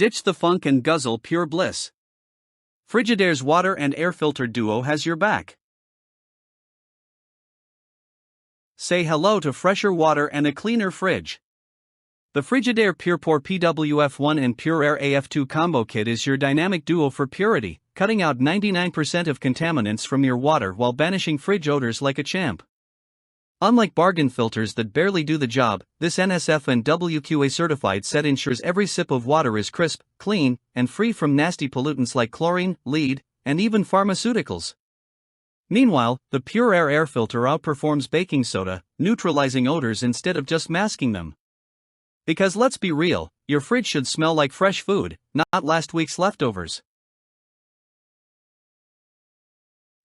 Ditch the funk and guzzle pure bliss. Frigidaire's water and air filter duo has your back. Say hello to fresher water and a cleaner fridge. The Frigidaire PurePour PWF1 and PureAir AF2 combo kit is your dynamic duo for purity, cutting out 99% of contaminants from your water while banishing fridge odors like a champ. Unlike bargain filters that barely do the job, this NSF and WQA-certified set ensures every sip of water is crisp, clean, and free from nasty pollutants like chlorine, lead, and even pharmaceuticals. Meanwhile, the PureAir air filter outperforms baking soda, neutralizing odors instead of just masking them. Because let's be real, your fridge should smell like fresh food, not last week's leftovers.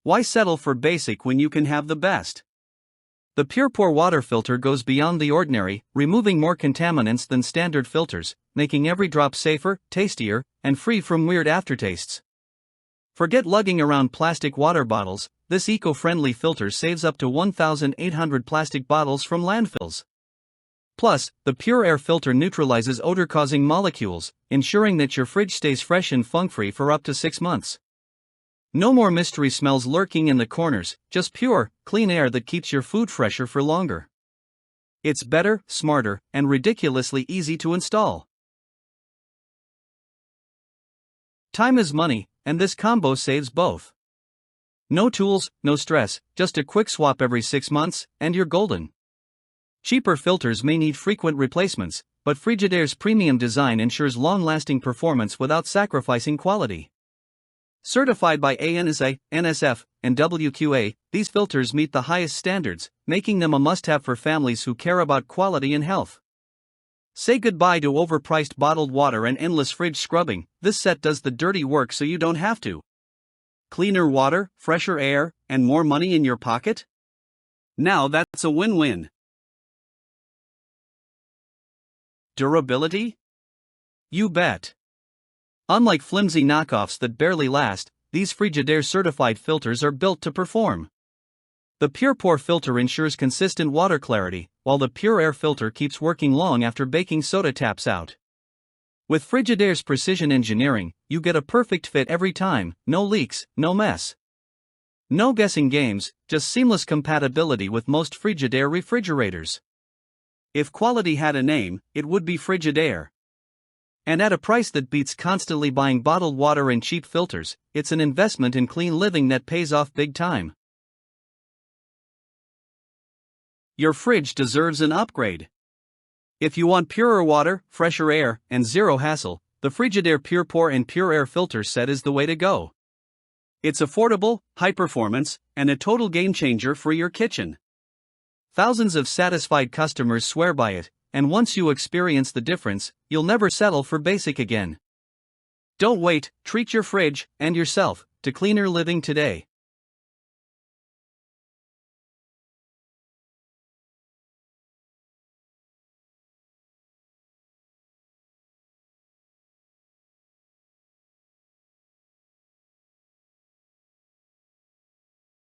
Why settle for basic when you can have the best? The PurePour water filter goes beyond the ordinary, removing more contaminants than standard filters, making every drop safer, tastier, and free from weird aftertastes. Forget lugging around plastic water bottles. This eco-friendly filter saves up to 1,800 plastic bottles from landfills. Plus, the PureAir filter neutralizes odor-causing molecules, ensuring that your fridge stays fresh and funk-free for up to 6 months. No more mystery smells lurking in the corners, just pure, clean air that keeps your food fresher for longer. It's better, smarter, and ridiculously easy to install. Time is money, and this combo saves both. No tools, no stress, just a quick swap every 6 months, and you're golden. Cheaper filters may need frequent replacements, but Frigidaire's premium design ensures long-lasting performance without sacrificing quality. Certified by NSF, and WQA, these filters meet the highest standards, making them a must-have for families who care about quality and health. Say goodbye to overpriced bottled water and endless fridge scrubbing. This set does the dirty work so you don't have to. Cleaner water, fresher air, and more money in your pocket? Now that's a win-win. Durability? You bet. Unlike flimsy knockoffs that barely last, these Frigidaire certified filters are built to perform. The PurePour filter ensures consistent water clarity, while the PureAir filter keeps working long after baking soda taps out. With Frigidaire's precision engineering, you get a perfect fit every time, no leaks, no mess. No guessing games, just seamless compatibility with most Frigidaire refrigerators. If quality had a name, it would be Frigidaire. And at a price that beats constantly buying bottled water and cheap filters, it's an investment in clean living that pays off big time. Your fridge deserves an upgrade. If you want purer water, fresher air, and zero hassle, the Frigidaire PurePour and PureAir filter set is the way to go. It's affordable, high performance, and a total game changer for your kitchen. Thousands of satisfied customers swear by it, and once you experience the difference, you'll never settle for basic again. Don't wait, treat your fridge, and yourself, to cleaner living today.